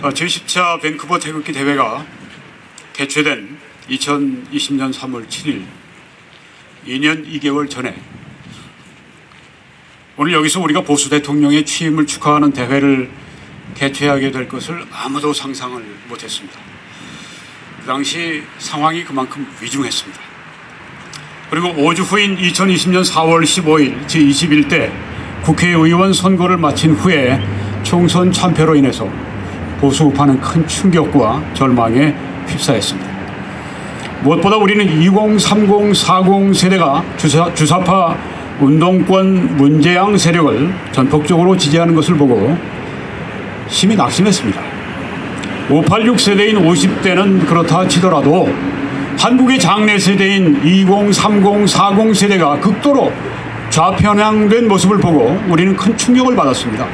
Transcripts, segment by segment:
제10차 밴쿠버 태극기 대회가 개최된 2020년 3월 7일 2년 2개월 전에 오늘 여기서 우리가 보수 대통령의 취임을 축하하는 대회를 개최하게 될 것을 아무도 상상을 못했습니다. 그 당시 상황이 그만큼 위중했습니다. 그리고 5주 후인 2020년 4월 15일 제21대 국회의원 선거를 마친 후에 총선 참패로 인해서 보수 우파는 큰 충격과 절망에 휩싸였습니다. 무엇보다 우리는 20, 30, 40 세대가 주사파 운동권 문재양 세력을 전폭적으로 지지하는 것을 보고 심히 낙심했습니다. 586 세대인 50대는 그렇다 치더라도 한국의 장래 세대인 20, 30, 40 세대가 극도로 좌편향된 모습을 보고 우리는 큰 충격을 받았습니다.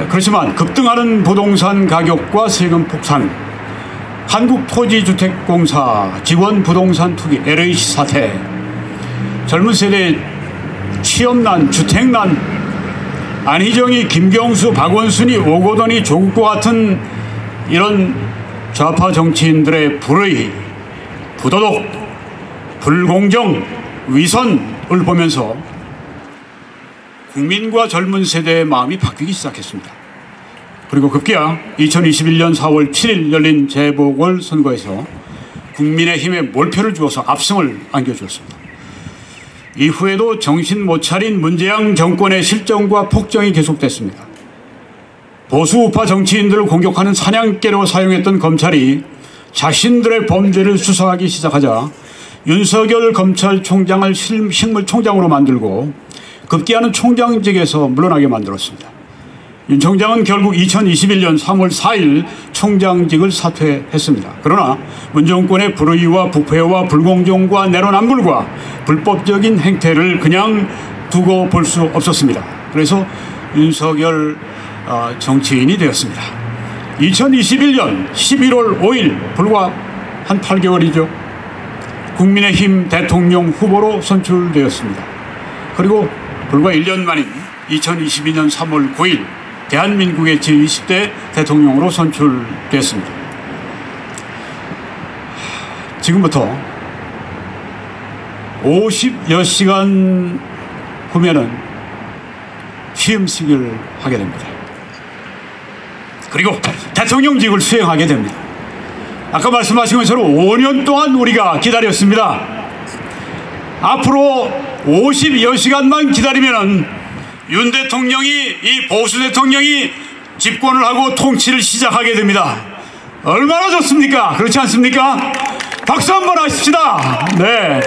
그렇지만 급등하는 부동산 가격과 세금 폭탄, 한국토지주택공사 직원 부동산 투기, LH 사태, 젊은 세대의 취업난, 주택난, 안희정이, 김경수, 박원순이, 오거돈이, 조국과 같은 이런 좌파 정치인들의 불의, 부도덕, 불공정, 위선을 보면서 국민과 젊은 세대의 마음이 바뀌기 시작했습니다. 그리고 급기야 2021년 4월 7일 열린 재보궐선거에서 국민의힘에 몰표를 주어서 압승을 안겨주었습니다. 이후에도 정신 못 차린 문재양 정권의 실정과 폭정이 계속됐습니다. 보수 우파 정치인들을 공격하는 사냥개로 사용했던 검찰이 자신들의 범죄를 수사하기 시작하자 윤석열 검찰총장을 식물총장으로 만들고 급기야는 총장직에서 물러나게 만들었습니다. 윤 총장은 결국 2021년 3월 4일 총장직을 사퇴했습니다. 그러나 문 정권의 불의와 부패와 불공정과 내로남불과 불법적인 행태를 그냥 두고 볼 수 없었습니다. 그래서 윤석열 정치인이 되었습니다. 2021년 11월 5일 불과 한 8개월이죠. 국민의힘 대통령 후보로 선출되었습니다. 그리고 불과 1년 만인 2022년 3월 9일 대한민국의 제20대 대통령으로 선출됐습니다. 지금부터 50여 시간 후면은 취임식을 하게 됩니다. 그리고 대통령직을 수행하게 됩니다. 아까 말씀하신 것처럼 5년 동안 우리가 기다렸습니다. 앞으로 50여 시간만 기다리면은 윤 대통령이, 이 보수 대통령이 집권을 하고 통치를 시작하게 됩니다. 얼마나 좋습니까? 그렇지 않습니까? 박수 한번 하십시다. 네.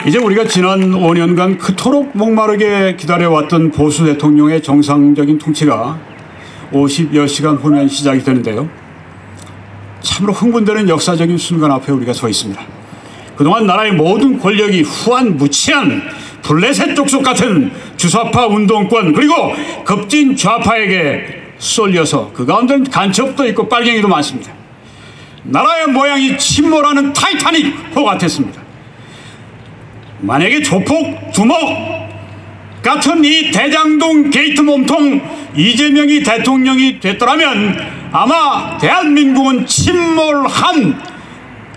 이제 우리가 지난 5년간 그토록 목마르게 기다려왔던 보수 대통령의 정상적인 통치가 50여 시간 후면 시작이 되는데요. 참으로 흥분되는 역사적인 순간 앞에 우리가 서 있습니다. 그동안 나라의 모든 권력이 후한 무치한 블레셋 족속 같은 주사파 운동권 그리고 급진 좌파에게 쏠려서 그 가운데는 간첩도 있고 빨갱이도 많습니다. 나라의 모양이 침몰하는 타이타닉호 같았습니다. 만약에 조폭, 두목 같은 이 대장동 게이트 몸통 이재명이 대통령이 됐더라면 아마 대한민국은 침몰한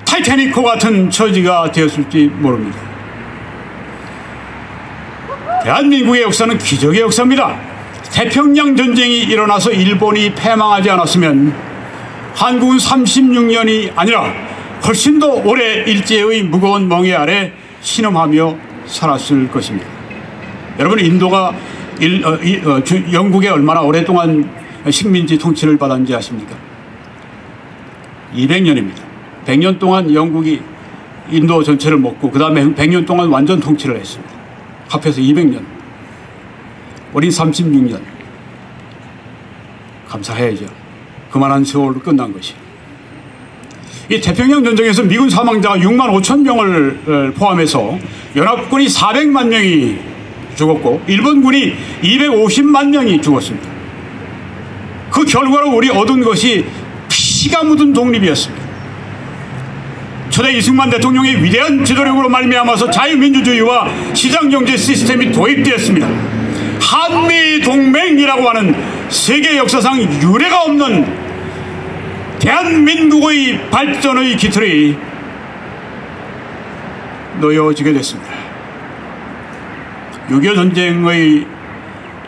타이타닉호 같은 처지가 되었을지 모릅니다. 대한민국의 역사는 기적의 역사입니다. 태평양 전쟁이 일어나서 일본이 패망하지 않았으면 한국은 36년이 아니라 훨씬 더 오래 일제의 무거운 멍에 아래 신음하며 살았을 것입니다. 여러분, 인도가 영국에 얼마나 오랫동안 식민지 통치를 받았는지 아십니까? 200년입니다. 100년 동안 영국이 인도 전체를 먹고 그 다음에 100년 동안 완전 통치를 했습니다. 합해서 200년. 우린 36년. 감사해야죠. 그만한 세월로 끝난 것이. 이 태평양 전쟁에서 미군 사망자가 6만 5천 명을 포함해서 연합군이 400만 명이 죽었고 일본군이 250만 명이 죽었습니다. 그 결과로 우리 얻은 것이 피가 묻은 독립이었습니다. 초대 이승만 대통령의 위대한 지도력으로 말미암아서 자유민주주의와 시장경제 시스템이 도입되었습니다. 한미동맹이라고 하는 세계 역사상 유례가 없는 대한민국의 발전의 기틀이 놓여지게 됐습니다. 6.25 전쟁의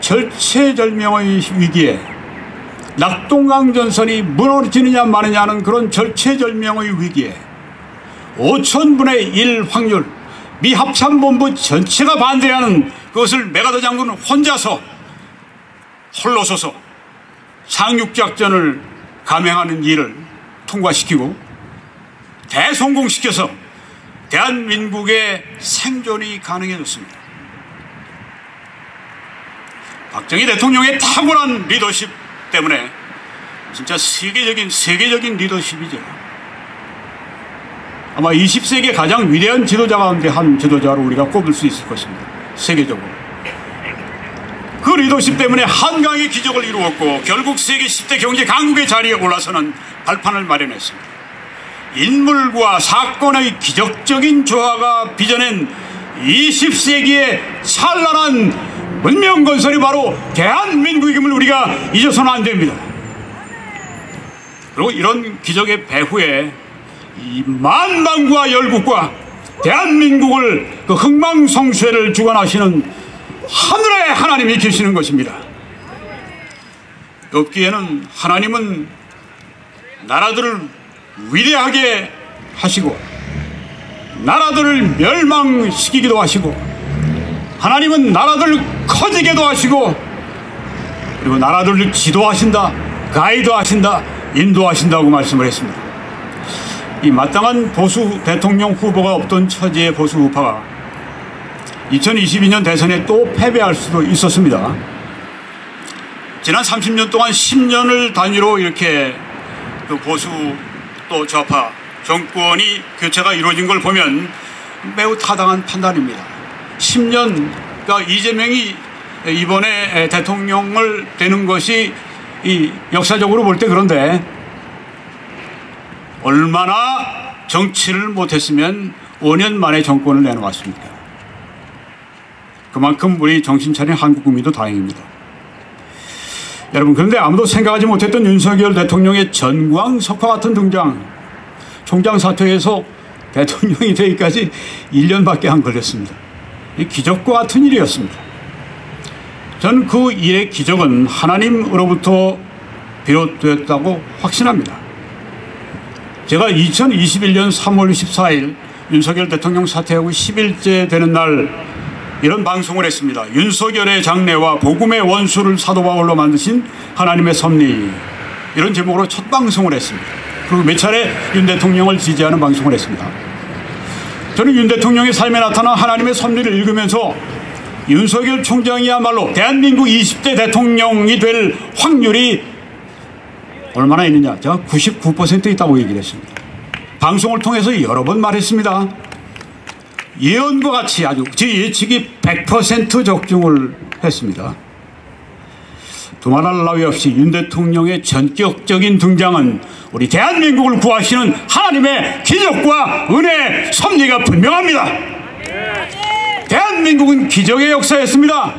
절체절명의 위기에 낙동강전선이 무너지느냐 마느냐 하는 그런 절체절명의 위기에 5,000분의 1 확률 미 합참본부 전체가 반대하는 그것을 메가더 장군은 혼자서 홀로서서 상륙작전을 감행하는 일을 통과시키고 대성공시켜서 대한민국의 생존이 가능해졌습니다. 박정희 대통령의 탁월한 리더십 때문에 진짜 세계적인 리더십이죠. 아마 20세기의 가장 위대한 지도자 가운데 한 지도자로 우리가 꼽을 수 있을 것입니다. 세계적으로. 그 리더십 때문에 한강의 기적을 이루었고 결국 세계 10대 경제 강국의 자리에 올라서는 발판을 마련했습니다. 인물과 사건의 기적적인 조화가 빚어낸 20세기의 찬란한 문명 건설이 바로 대한민국임을 우리가 잊어서는 안 됩니다. 그리고 이런 기적의 배후에 이 만방과 열국과 대한민국을 그 흥망성쇠를 주관하시는 하늘의 하나님이 계시는 것입니다. 욥기에는 하나님은 나라들을 위대하게 하시고 나라들을 멸망시키기도 하시고 하나님은 나라들을 커지게도 하시고 그리고 나라들을 지도하신다, 가이드하신다, 인도하신다고 말씀을 했습니다. 이 마땅한 보수 대통령 후보가 없던 처지의 보수 우파가 2022년 대선에 또 패배할 수도 있었습니다. 지난 30년 동안 10년을 단위로 이렇게 그 보수 또 좌파 정권이 교체가 이루어진 걸 보면 매우 타당한 판단입니다. 10년, 그러니까 이재명이 이번에 대통령을 되는 것이 이 역사적으로 볼 때 그런데 얼마나 정치를 못했으면 5년 만에 정권을 내놓았습니까? 그만큼 우리 정신 차린 한국 국민도 다행입니다. 여러분, 그런데 아무도 생각하지 못했던 윤석열 대통령의 전광석화 같은 등장, 총장 사퇴에서 대통령이 되기까지 1년밖에 안 걸렸습니다. 기적과 같은 일이었습니다. 저는 그 일의 기적은 하나님으로부터 비롯됐다고 확신합니다. 제가 2021년 3월 14일 윤석열 대통령 사퇴하고 10일째 되는 날 이런 방송을 했습니다. 윤석열의 장래와 복음의 원수를 사도 바울로 만드신 하나님의 섭리, 이런 제목으로 첫 방송을 했습니다. 그리고 몇 차례 윤 대통령을 지지하는 방송을 했습니다. 저는 윤 대통령의 삶에 나타난 하나님의 섭리를 읽으면서 윤석열 총장이야말로 대한민국 20대 대통령이 될 확률이 얼마나 있느냐, 제가 99% 있다고 얘기를 했습니다. 방송을 통해서 여러 번 말했습니다. 예언과 같이 아주 제 예측이 100% 적중을 했습니다. 두말할 나위 없이 윤 대통령의 전격적인 등장은 우리 대한민국을 구하시는 하나님의 기적과 은혜의 섭리가 분명합니다. 대한민국은 기적의 역사였습니다.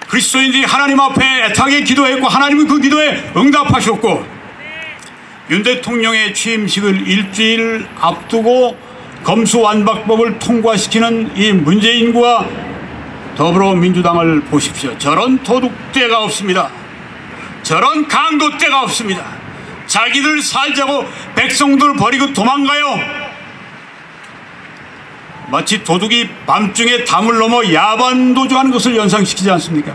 그리스도인들이 하나님 앞에 애타게 기도했고 하나님은 그 기도에 응답하셨고, 윤 대통령의 취임식을 일주일 앞두고 검수완박법을 통과시키는 이 문재인과 더불어민주당을 보십시오. 저런 도둑대가 없습니다. 저런 강도대가 없습니다. 자기들 살자고 백성들 버리고 도망가요. 마치 도둑이 밤중에 담을 넘어 야반도주하는 것을 연상시키지 않습니까?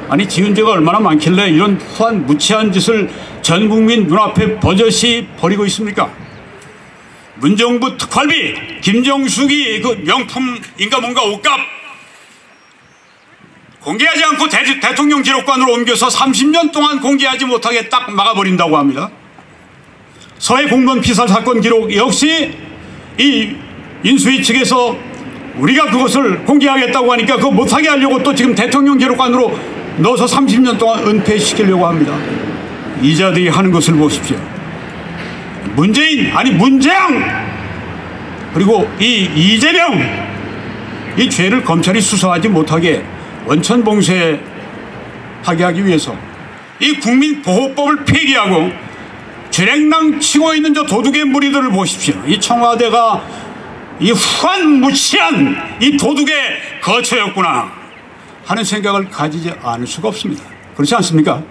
아니, 지은 죄가 얼마나 많길래 이런 후한 무치한 짓을 전 국민 눈앞에 버젓이 벌이고 있습니까? 문정부 특활비, 김정숙이 그 명품인가 뭔가 옷값 공개하지 않고 대통령 기록관으로 옮겨서 30년 동안 공개하지 못하게 딱 막아버린다고 합니다. 서해 공무원 피살 사건 기록 역시 이 인수위 측에서 우리가 그것을 공개하겠다고 하니까 그거 못하게 하려고 또 지금 대통령 기록관으로 넣어서 30년 동안 은폐시키려고 합니다. 이자들이 하는 것을 보십시오. 문재인, 아니 문재양, 그리고 이 이재명, 이 죄를 검찰이 수사하지 못하게 원천봉쇄하게 하기 위해서 이 국민보호법을 폐기하고 죄랭랑 치고 있는 저 도둑의 무리들을 보십시오. 이 청와대가 이 후한무치한 이 도둑의 거처였구나 하는 생각을 가지지 않을 수가 없습니다. 그렇지 않습니까?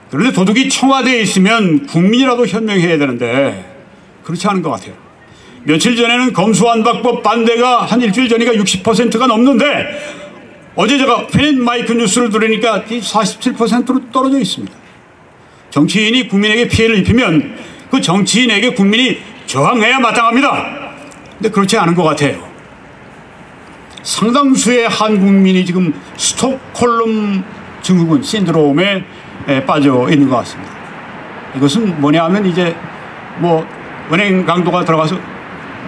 그런데 도둑이 청와대에 있으면 국민이라도 현명해야 되는데 그렇지 않은 것 같아요. 며칠 전에는 검수완박법 반대가 한 일주일 전이니까 60%가 넘는데 어제 제가 팬마이크 뉴스를 들으니까 47%로 떨어져 있습니다. 정치인이 국민에게 피해를 입히면 그 정치인에게 국민이 저항해야 마땅합니다. 근데 그렇지 않은 것 같아요. 상당수의 한국민이 지금 스톡홀름 증후군 신드롬에 빠져 있는 것 같습니다. 이것은 뭐냐 하면 이제 뭐 은행 강도가 들어가서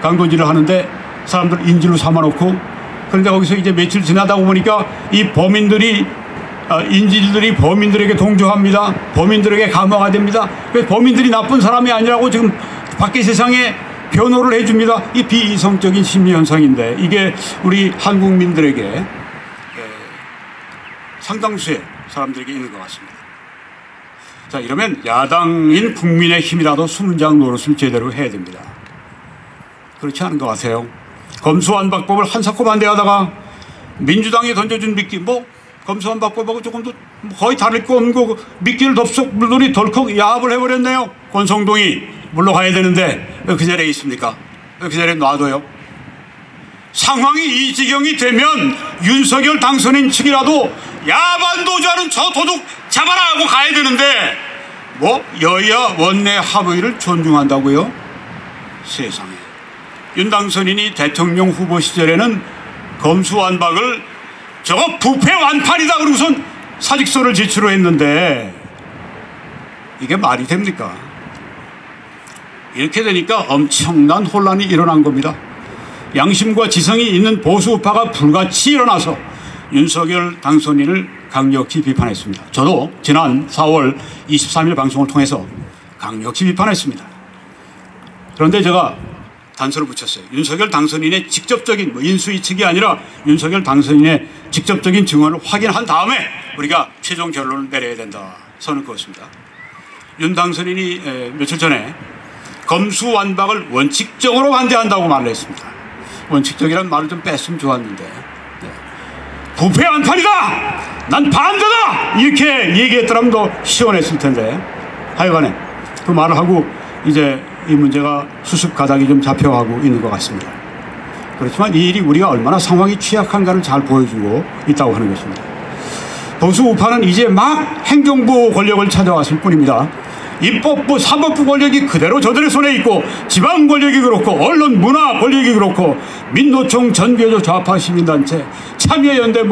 강도질을 하는데 사람들 인질로 삼아놓고 그런데 거기서 이제 며칠 지나다 보니까 이 범인들이 인질들이 범인들에게 동조합니다. 범인들에게 감화가 됩니다. 그래서 범인들이 나쁜 사람이 아니라고 지금 밖의 세상에 변호를 해줍니다. 이 비이성적인 심리현상인데 이게 우리 한국민들에게 상당수의 사람들에게 있는 것 같습니다. 자, 이러면 야당인 국민의힘이라도 수문장 노릇을 제대로 해야 됩니다. 그렇지 않은 것 같아요. 검수완박법을 한사코 반대하다가 민주당이 던져준 미끼 검수완박법하고 조금 더 거의 다를 거 없는 거 미끼를 덥석 물더니 덜컥 야합을 해버렸네요. 권성동이 물러가야 되는데 왜 그 자리에 있습니까? 왜 그 자리에 놔둬요? 상황이 이 지경이 되면 윤석열 당선인 측이라도 야반도주하는 저 도둑 잡아라 하고 가야 되는데 여야 원내 합의를 존중한다고요? 세상에. 윤 당선인이 대통령 후보 시절에는 검수완박을 저거 부패 완판이다 그러고선 사직서를 제출을 했는데 이게 말이 됩니까? 이렇게 되니까 엄청난 혼란이 일어난 겁니다. 양심과 지성이 있는 보수 우파가 불같이 일어나서 윤석열 당선인을 강력히 비판했습니다. 저도 지난 4월 23일 방송을 통해서 강력히 비판했습니다. 그런데 제가 단서를 붙였어요. 윤석열 당선인의 직접적인 인수위 측이 아니라 윤석열 당선인의 직접적인 증언을 확인한 다음에 우리가 최종 결론을 내려야 된다 선을 그었습니다. 윤 당선인이 며칠 전에 검수완박을 원칙적으로 반대한다고 말을 했습니다. 원칙적이란 말을 좀 뺐으면 좋았는데 부패 완판이다! 난 반대다! 이렇게 얘기했더라면 더 시원했을 텐데 하여간에 그 말을 하고 이제 이 문제가 수습 가닥이 좀 잡혀가고 있는 것 같습니다. 그렇지만 이 일이 우리가 얼마나 상황이 취약한가를 잘 보여주고 있다고 하는 것입니다. 보수 우파는 이제 막 행정부 권력을 찾아왔을 뿐입니다. 입법부, 사법부 권력이 그대로 저들의 손에 있고 지방 권력이 그렇고 언론, 문화 권력이 그렇고 민노총, 전교조 좌파 시민단체, 참여연대,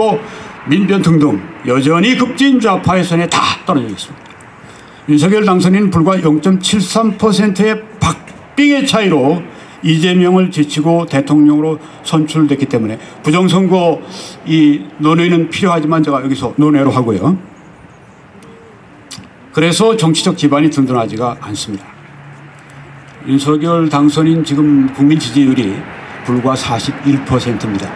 민변 등등 여전히 급진 좌파의 손에 다 떨어져 있습니다. 윤석열 당선인은 불과 0.73%의 박빙의 차이로 이재명을 제치고 대통령으로 선출됐기 때문에 부정선거 이 논의는 필요하지만 제가 여기서 논외로 하고요. 그래서 정치적 기반이 든든하지가 않습니다. 윤석열 당선인 지금 국민 지지율이 불과 41%입니다.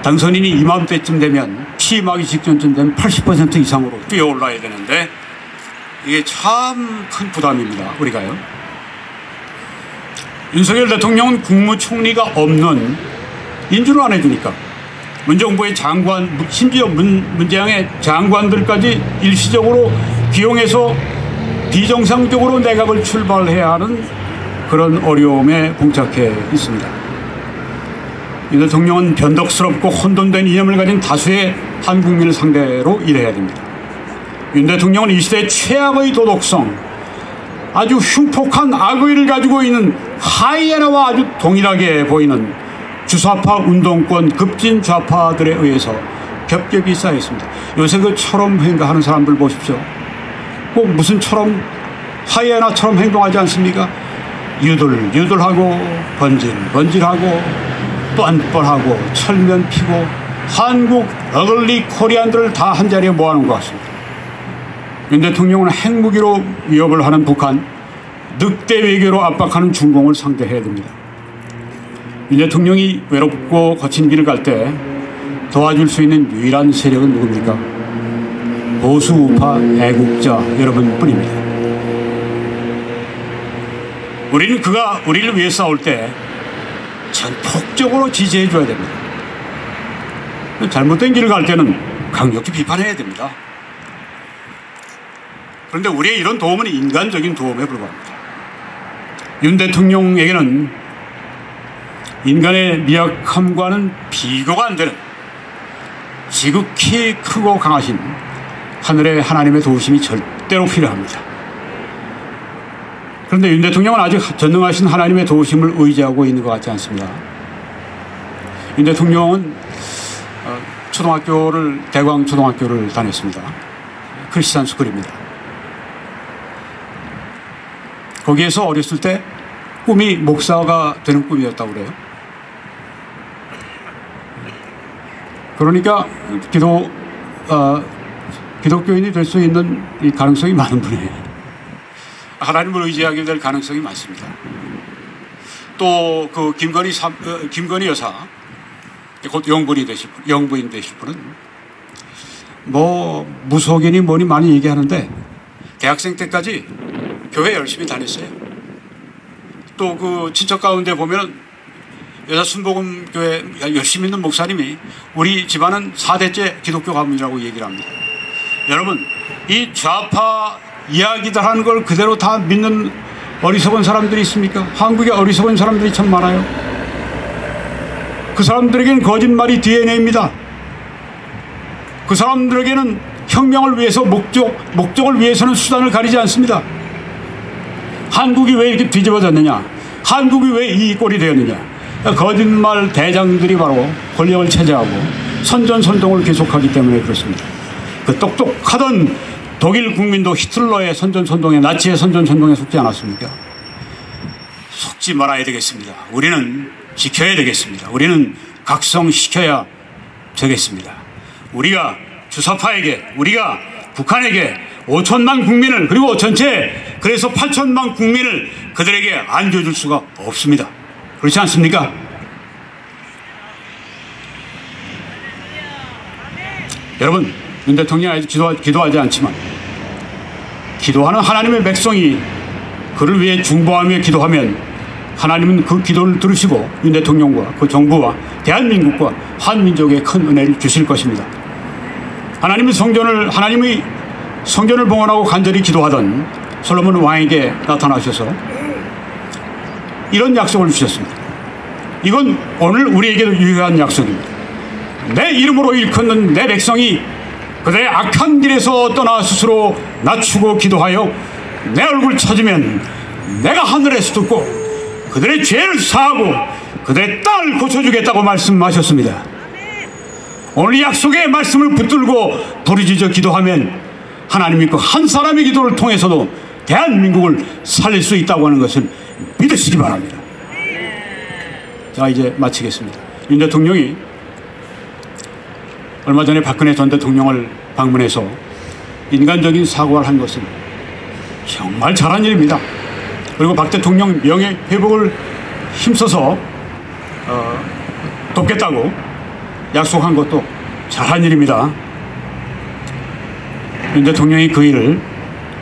당선인이 이맘때쯤 되면 취임하기 직전쯤 되면 80% 이상으로 뛰어올라야 되는데 이게 참 큰 부담입니다. 우리가요. 윤석열 대통령은 국무총리가 없는 인준을 안 해주니까 문정부의 장관, 심지어 문재양의 장관들까지 일시적으로 기용해서 비정상적으로 내각을 출발해야 하는 그런 어려움에 봉착해 있습니다. 윤 대통령은 변덕스럽고 혼돈된 이념을 가진 다수의 한국민을 상대로 일해야 됩니다. 윤 대통령은 이 시대의 최악의 도덕성, 아주 흉폭한 악의를 가지고 있는 하이에나와 아주 동일하게 보이는 주사파 운동권 급진 좌파들에 의해서 겹겹이 쌓여 있습니다. 요새 그 처럼 행동하는 사람들 보십시오. 꼭 무슨처럼 하이에나처럼 행동하지 않습니까? 유들하고 번질하고 뻔뻔하고 철면 피고 한국 어글리 코리안들을 다 한자리에 모아놓은 것 같습니다. 윤 대통령은 핵무기로 위협을 하는 북한, 늑대 외교로 압박하는 중공을 상대해야 됩니다. 윤 대통령이 외롭고 거친 길을 갈 때 도와줄 수 있는 유일한 세력은 누굽니까? 보수 우파 애국자 여러분뿐입니다. 우리는 그가 우리를 위해 싸울 때 전폭적으로 지지해 줘야 됩니다. 잘못된 길을 갈 때는 강력히 비판해야 됩니다. 그런데 우리의 이런 도움은 인간적인 도움에 불과합니다. 윤 대통령에게는 인간의 미약함과는 비교가 안 되는 지극히 크고 강하신 하늘의 하나님의 도우심이 절대로 필요합니다. 그런데 윤 대통령은 아직 전능하신 하나님의 도우심을 의지하고 있는 것 같지 않습니다. 윤 대통령은 대광 초등학교를 다녔습니다. 크리스찬 스쿨입니다. 거기에서 어렸을 때 꿈이 목사가 되는 꿈이었다고 그래요. 그러니까 기독교인이 될 수 있는 이 가능성이 많은 분이에요. 하나님을 의지하게 될 가능성이 많습니다. 또 그 김건희 여사, 곧 영부인 되실 분은 뭐 무속인이 뭐니 많이 얘기하는데 대학생 때까지 교회 열심히 다녔어요. 또 그 친척 가운데 보면 여자 순복음교회 열심히 있는 목사님이 우리 집안은 4대째 기독교 가문이라고 얘기를 합니다. 여러분, 이 좌파 이야기들 하는 걸 그대로 다 믿는 어리석은 사람들이 있습니까? 한국에 어리석은 사람들이 참 많아요. 그 사람들에게는 거짓말이 DNA입니다. 그 사람들에게는 혁명을 위해서 목적을 위해서는 수단을 가리지 않습니다. 한국이 왜 이렇게 뒤집어졌느냐? 한국이 왜 이 꼴이 되었느냐? 거짓말 대장들이 바로 권력을 차지하고 선전선동을 계속하기 때문에 그렇습니다. 그 똑똑하던 독일 국민도 히틀러의 선전선동에, 나치의 선전선동에 속지 않았습니까? 속지 말아야 되겠습니다. 우리는 지켜야 되겠습니다. 우리는 각성시켜야 되겠습니다. 우리가 주사파에게, 우리가 북한에게 5천만 국민을, 그리고 전체 그래서 8천만 국민을 그들에게 안겨줄 수가 없습니다. 그렇지 않습니까? 여러분, 윤 대통령이 아직 기도하지 않지만 기도하는 하나님의 백성이 그를 위해 중보하며 기도하면 하나님은 그 기도를 들으시고 윤 대통령과 그 정부와 대한민국과 한민족에 큰 은혜를 주실 것입니다. 하나님의 성전을 봉헌하고 간절히 기도하던 솔로몬 왕에게 나타나셔서 이런 약속을 주셨습니다. 이건 오늘 우리에게도 유효한 약속입니다. 내 이름으로 일컫는 내 백성이 그들의 악한 길에서 떠나 스스로 낮추고 기도하여 내 얼굴 찾으면 내가 하늘에서 듣고 그들의 죄를 사하고 그들의 땅을 고쳐주겠다고 말씀하셨습니다. 오늘 이 약속의 말씀을 붙들고 부르짖어 기도하면 하나님이 그 한 사람의 기도를 통해서도 대한민국을 살릴 수 있다고 하는 것을 믿으시기 바랍니다. 자, 이제 마치겠습니다. 윤 대통령이 얼마 전에 박근혜 전 대통령을 방문해서 인간적인 사과를 한 것은 정말 잘한 일입니다. 그리고 박 대통령 명예 회복을 힘써서 돕겠다고 약속한 것도 잘한 일입니다. 윤 대통령이 그 일을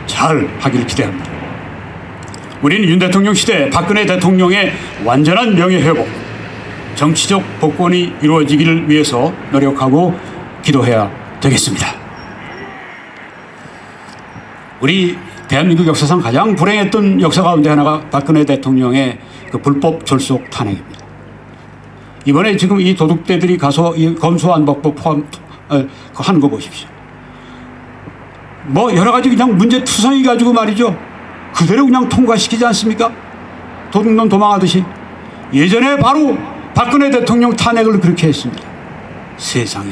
잘 하기를 기대합니다. 우리는 윤 대통령 시대 박근혜 대통령의 완전한 명예 회복, 정치적 복권이 이루어지기를 위해서 노력하고 기도해야 되겠습니다. 우리 대한민국 역사상 가장 불행했던 역사 가운데 하나가 박근혜 대통령의 그 불법 졸속 탄핵입니다. 이번에 지금 이 도둑대들이 가서 이 검수완박법 하는 거 보십시오. 뭐 여러 가지 그냥 문제 투성이 가지고 말이죠. 그대로 그냥 통과시키지 않습니까? 도둑놈 도망하듯이. 예전에 바로 박근혜 대통령 탄핵을 그렇게 했습니다. 세상에.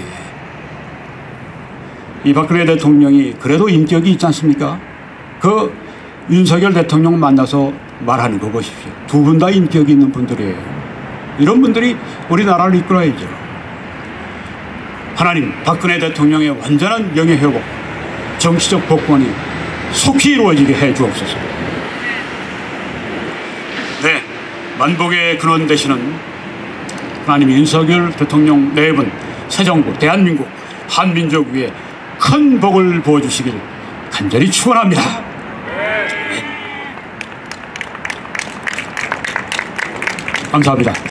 이 박근혜 대통령이 그래도 인격이 있지 않습니까? 그 윤석열 대통령 만나서 말하는 거 보십시오. 두 분 다 인격이 있는 분들이에요. 이런 분들이 우리나라를 이끌어야죠. 하나님, 박근혜 대통령의 완전한 명예회복, 정치적 복권이 속히 이루어지게 해 주옵소서. 네, 만복의 근원 되시는 하나님 윤석열 대통령 네 분, 새 정부, 대한민국, 한민족 위에 큰 복을 부어주시길 간절히 축원합니다. 감사합니다.